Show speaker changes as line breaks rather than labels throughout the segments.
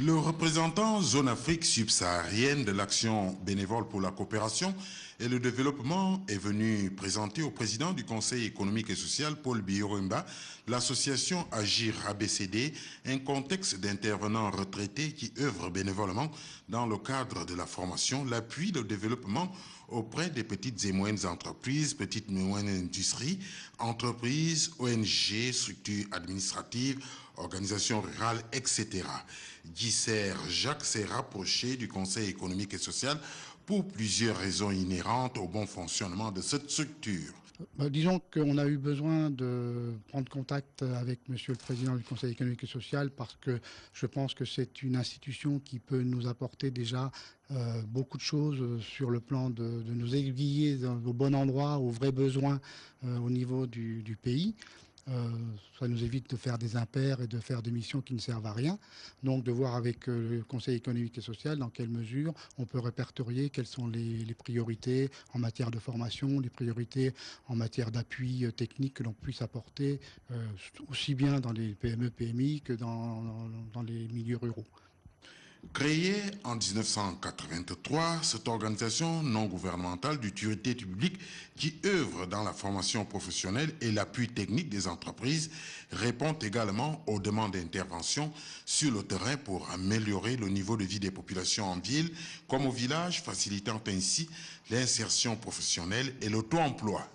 Le représentant Zone Afrique subsaharienne de l'Action bénévole pour la coopération et le développement est venu présenter au président du Conseil économique et social, Paul Biyoremba, l'association Agir ABCD, un contexte d'intervenants retraités qui œuvrent bénévolement dans le cadre de la formation, l'appui, le développement auprès des petites et moyennes entreprises, petites et moyennes industries, entreprises, ONG, structures administratives, organisations rurales, etc. Guy Jacques s'est rapproché du Conseil économique et social pour plusieurs raisons inhérentes au bon fonctionnement de cette structure.
Disons qu'on a eu besoin de prendre contact avec Monsieur le Président du Conseil économique et social parce que je pense que c'est une institution qui peut nous apporter déjà beaucoup de choses sur le plan de nous aiguiller au bon endroit, aux vrais besoins au niveau du pays. Ça nous évite de faire des impairs et de faire des missions qui ne servent à rien. Donc de voir avec le Conseil économique et social dans quelle mesure on peut répertorier quelles sont les priorités en matière de formation, les priorités en matière d'appui technique que l'on puisse apporter aussi bien dans les PME, PMI que dans les milieux ruraux.
Créée en 1983, cette organisation non gouvernementale d'utilité publique qui œuvre dans la formation professionnelle et l'appui technique des entreprises répond également aux demandes d'intervention sur le terrain pour améliorer le niveau de vie des populations en ville comme au village, facilitant ainsi l'insertion professionnelle et l'auto-emploi.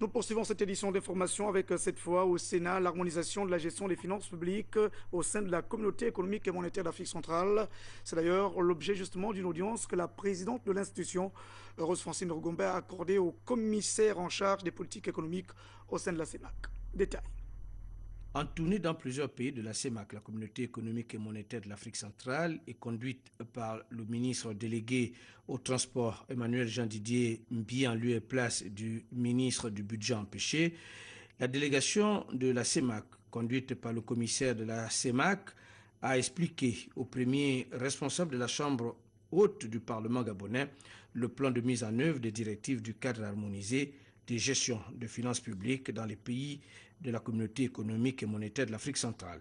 Nous poursuivons cette édition d'information avec cette fois au Sénat l'harmonisation de la gestion des finances publiques au sein de la communauté économique et monétaire d'Afrique centrale. C'est d'ailleurs l'objet justement d'une audience que la présidente de l'institution, Rose Francine Rogombe, a accordée au commissaire en charge des politiques économiques au sein de la CEMAC. Détail.
En tournée dans plusieurs pays de la CEMAC, la communauté économique et monétaire de l'Afrique centrale est conduite par le ministre délégué au transport Emmanuel Jean-Didier Mbi en lieu et place du ministre du budget empêché. La délégation de la CEMAC, conduite par le commissaire de la CEMAC, a expliqué au premier responsable de la Chambre haute du Parlement gabonais le plan de mise en œuvre des directives du cadre harmonisé de gestion de finances publiques dans les pays de la communauté économique et monétaire de l'Afrique centrale.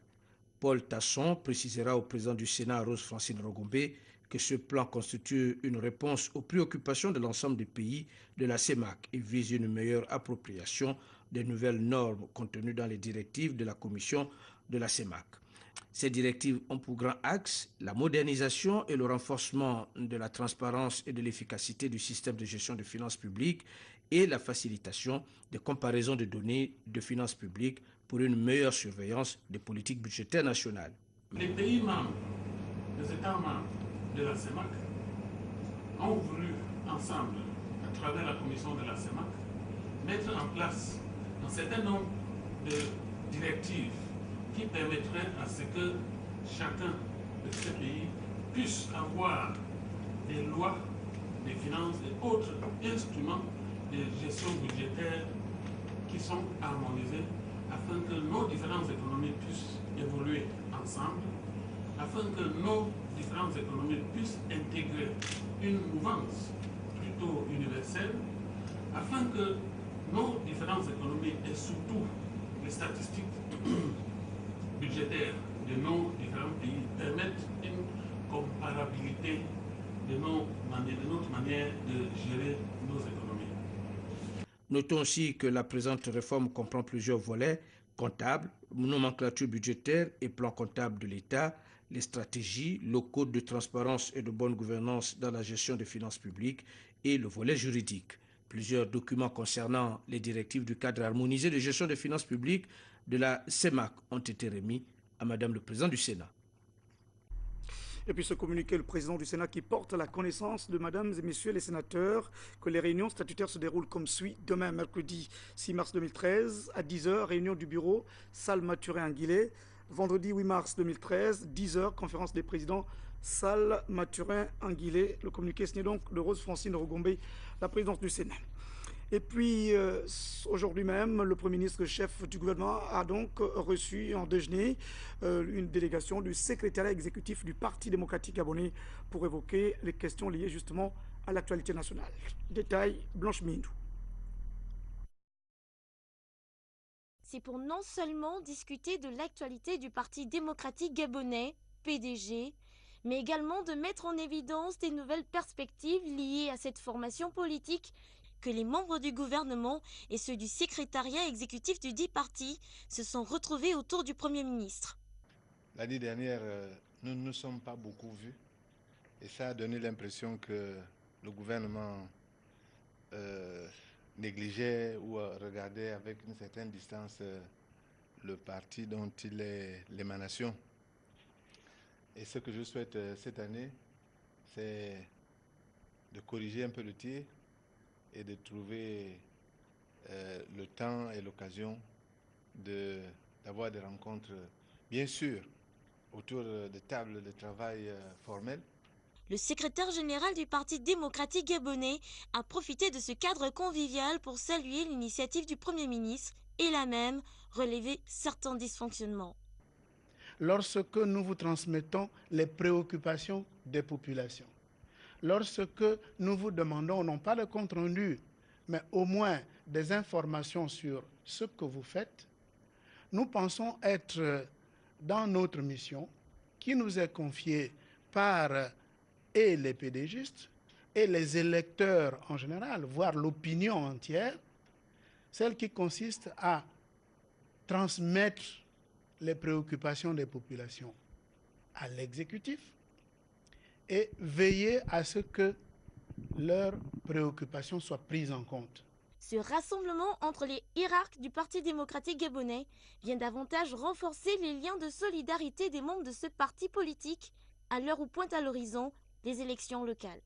Paul Tasson précisera au président du Sénat, Rose Francine Rogombe, que ce plan constitue une réponse aux préoccupations de l'ensemble des pays de la CEMAC et vise une meilleure appropriation des nouvelles normes contenues dans les directives de la Commission de la CEMAC. Ces directives ont pour grand axe la modernisation et le renforcement de la transparence et de l'efficacité du système de gestion de finances publiques et la facilitation des comparaisons de données de finances publiques pour une meilleure surveillance des politiques budgétaires nationales.
Les pays membres, les États membres de la CEMAC ont voulu ensemble, à travers la commission de la CEMAC, mettre en place un certain nombre de directives qui permettraient à ce que chacun de ces pays puisse avoir des lois, des finances et autres instruments de gestion budgétaire qui sont harmonisés afin que nos différentes économies puissent évoluer ensemble, afin que nos différentes économies puissent intégrer une mouvance plutôt universelle, afin que nos différentes économies et surtout les statistiques budgétaires de nos différents pays permettent une comparabilité de notre manière de gérer nos économies.
Notons aussi que la présente réforme comprend plusieurs volets: comptables, nomenclature budgétaire et plan comptable de l'État, les stratégies, le code de transparence et de bonne gouvernance dans la gestion des finances publiques et le volet juridique. Plusieurs documents concernant les directives du cadre harmonisé de gestion des finances publiques de la CEMAC ont été remis à Madame le Président du Sénat.
Et puis ce communiqué, le président du Sénat qui porte à la connaissance de mesdames et messieurs les sénateurs que les réunions statutaires se déroulent comme suit. Demain, mercredi 6 mars 2013, à 10h, réunion du bureau, salle Mathurin-Anguillet. Vendredi 8 mars 2013, 10h, conférence des présidents, salle Mathurin-Anguillet. Le communiqué est signé donc de Rose Francine Rogombe, la présidence du Sénat. Et puis, aujourd'hui même, le Premier ministre chef du gouvernement a donc reçu en déjeuner une délégation du secrétariat exécutif du Parti démocratique gabonais pour évoquer les questions liées justement à l'actualité nationale. Détail, Blanche Mindou.
c'est pour non seulement discuter de l'actualité du Parti démocratique gabonais, PDG, mais également de mettre en évidence des nouvelles perspectives liées à cette formation politique que les membres du gouvernement et ceux du secrétariat exécutif du dit parti se sont retrouvés autour du Premier ministre.
L'année dernière, nous ne nous sommes pas beaucoup vus et ça a donné l'impression que le gouvernement négligeait ou regardait avec une certaine distance le parti dont il est l'émanation. Et ce que je souhaite cette année, c'est de corriger un peu le tir et de trouver le temps et l'occasion d'avoir des rencontres, bien sûr, autour de tables de travail formelles.
Le secrétaire général du Parti démocratique gabonais a profité de ce cadre convivial pour saluer l'initiative du Premier ministre et l'a même relevé certains dysfonctionnements.
Lorsque nous vous transmettons les préoccupations des populations, lorsque nous vous demandons, non pas le compte-rendu, mais au moins des informations sur ce que vous faites, nous pensons être dans notre mission qui nous est confiée par et les pédégistes et les électeurs en général, voire l'opinion entière, celle qui consiste à transmettre les préoccupations des populations à l'exécutif et veiller à ce que leurs préoccupations soient prises en compte.
Ce rassemblement entre les hiérarques du Parti démocratique gabonais vient davantage renforcer les liens de solidarité des membres de ce parti politique à l'heure où pointe à l'horizon les élections locales.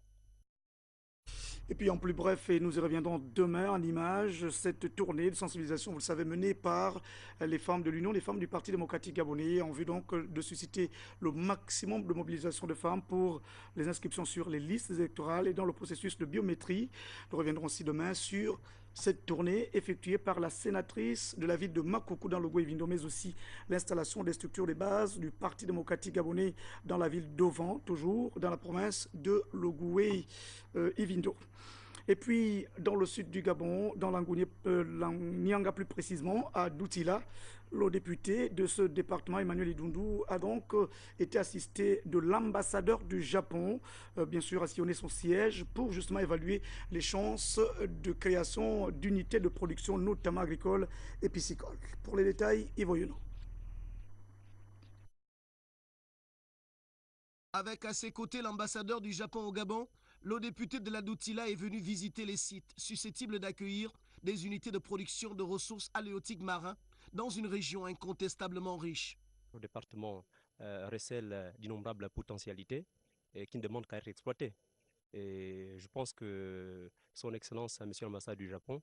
Et puis en plus bref, et nous y reviendrons demain en images, cette tournée de sensibilisation, vous le savez, menée par les femmes de l'Union, les femmes du Parti démocratique gabonais, en vue donc de susciter le maximum de mobilisation de femmes pour les inscriptions sur les listes électorales et dans le processus de biométrie. Nous reviendrons aussi demain sur cette tournée effectuée par la sénatrice de la ville de Makoko dans le Goué-Vindo, mais aussi l'installation des structures de base du Parti démocratique gabonais dans la ville d'Ovan, toujours dans la province de Logoué-Vindo. Et puis, dans le sud du Gabon, dans l'Anyanga plus précisément, à Doutila, le député de ce département, Emmanuel Idundu, a donc été assisté de l'ambassadeur du Japon, bien sûr, à sillonner son siège pour justement évaluer les chances de création d'unités de production, notamment agricoles et piscicoles. Pour les détails, Yves Oyeno.
Avec à ses côtés l'ambassadeur du Japon au Gabon, le député de la Doutila est venu visiter les sites susceptibles d'accueillir des unités de production de ressources halieutiques marins dans une région incontestablement riche.
Le département recèle d'innombrables potentialités qui ne demandent qu'à être exploitées. Et je pense que son Excellence, Monsieur l'ambassadeur du Japon,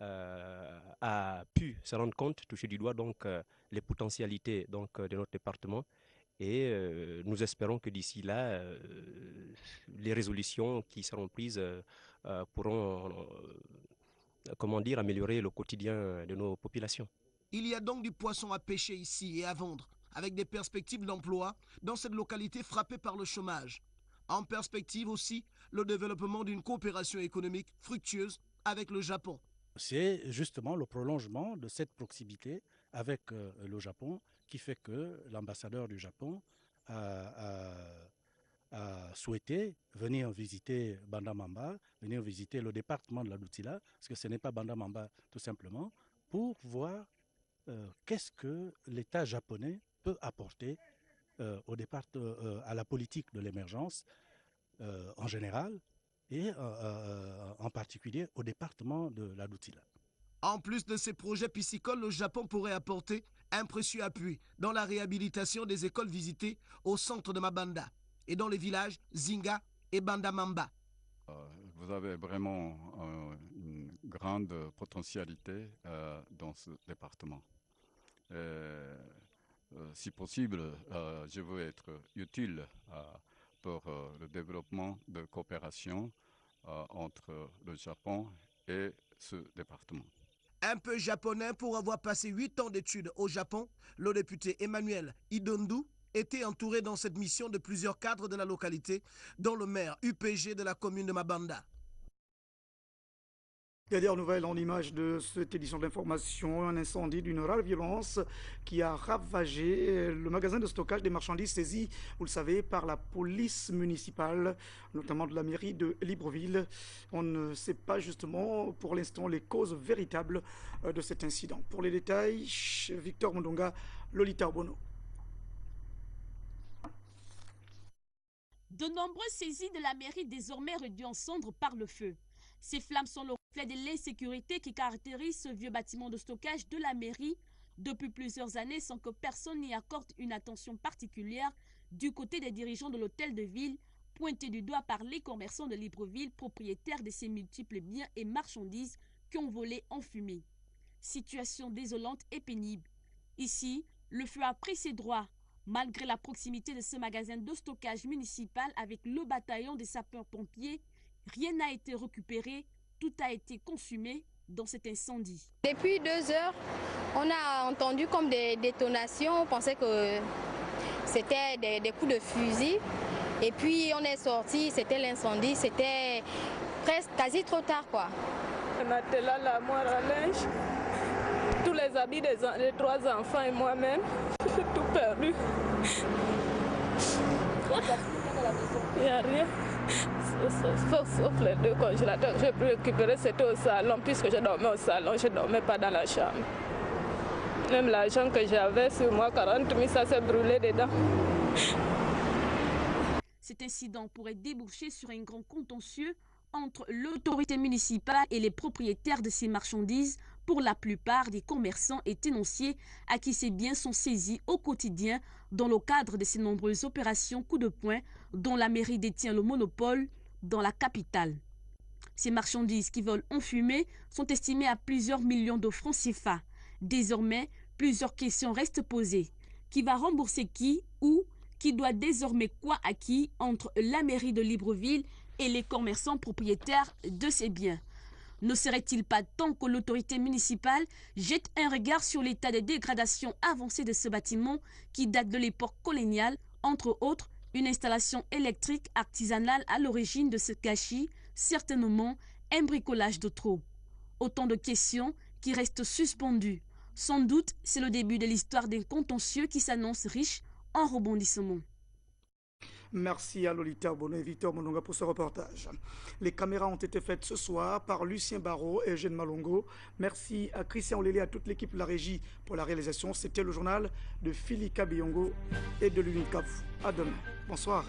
a pu se rendre compte, toucher du doigt donc les potentialités donc, de notre département. Et nous espérons que d'ici là, les résolutions qui seront prises pourront, améliorer le quotidien de nos populations.
Il y a donc du poisson à pêcher ici et à vendre, avec des perspectives d'emploi dans cette localité frappée par le chômage. En perspective aussi, le développement d'une coopération économique fructueuse avec le Japon.
C'est justement le prolongement de cette proximité avec le Japon qui fait que l'ambassadeur du Japon a souhaité venir visiter Bandamamba, venir visiter le département de la Doutila, parce que ce n'est pas Bandamamba tout simplement, pour voir qu'est-ce que l'État japonais peut apporter à la politique de l'émergence en général et en particulier au département de la Doutila.
En plus de ces projets piscicoles, le Japon pourrait apporter un précieux appui dans la réhabilitation des écoles visitées au centre de Mabanda et dans les villages Zinga et Bandamamba.
Vous avez vraiment une grande potentialité dans ce département. Si possible, je veux être utile pour le développement de coopération entre le Japon et ce département.
Un peu japonais pour avoir passé 8 ans d'études au Japon, le député Emmanuel Idundu était entouré dans cette mission de plusieurs cadres de la localité, dont le maire UPG de la commune de Mabanda.
Dernière nouvelle en image de cette édition de l'information, un incendie d'une rare violence qui a ravagé le magasin de stockage des marchandises saisi, vous le savez, par la police municipale, notamment de la mairie de Libreville. On ne sait pas justement pour l'instant les causes véritables de cet incident. Pour les détails, Victor Mondonga, Lolita Obono.
De nombreuses saisies de la mairie désormais réduites en cendres par le feu. Ces flammes sont le reflet de l'insécurité qui caractérise ce vieux bâtiment de stockage de la mairie depuis plusieurs années sans que personne n'y accorde une attention particulière du côté des dirigeants de l'hôtel de ville, pointés du doigt par les commerçants de Libreville, propriétaires de ces multiples biens et marchandises qui ont volé en fumée. Situation désolante et pénible. Ici, le feu a pris ses droits. Malgré la proximité de ce magasin de stockage municipal avec le bataillon des sapeurs-pompiers, rien n'a été récupéré, tout a été consumé dans cet incendie.
Depuis 2 heures, on a entendu comme des détonations, on pensait que c'était des coups de fusil. Et puis on est sorti, c'était l'incendie, c'était presque quasi trop tard quoi.
On a là la moire à linge, tous les habits des 3 enfants et moi-même, j'ai tout perdu. Il n'y a rien. Sauf les 2 congélateurs que j'ai pu récupérer, c'était au salon, puisque je dormais au salon, je ne dormais pas dans la chambre. Même l'argent que j'avais sur moi, 40 000, ça s'est brûlé dedans.
Cet incident pourrait déboucher sur un grand contentieux entre l'autorité municipale et les propriétaires de ces marchandises, pour la plupart des commerçants et tenanciers à qui ces biens sont saisis au quotidien dans le cadre de ces nombreuses opérations coup de poing dont la mairie détient le monopole dans la capitale. Ces marchandises qui volent en fumée sont estimées à plusieurs millions de francs CFA. Désormais, plusieurs questions restent posées. Qui va rembourser qui ou qui doit désormais quoi à qui entre la mairie de Libreville et les commerçants propriétaires de ces biens? Ne serait-il pas temps que l'autorité municipale jette un regard sur l'état de dégradation avancée de ce bâtiment qui date de l'époque coloniale, entre autres une installation électrique artisanale à l'origine de ce gâchis, certainement un bricolage de trop. Autant de questions qui restent suspendues. Sans doute, c'est le début de l'histoire d'un contentieux qui s'annonce riche en rebondissements.
Merci à Lolita Obono et Victor Mondonga pour ce reportage. Les caméras ont été faites ce soir par Lucien Barrault et Eugène Malongo. merci à Christian Olélé et à toute l'équipe de la régie pour la réalisation. C'était le journal de Philly Kabiongo et de l'UNICAF. À demain. Bonsoir.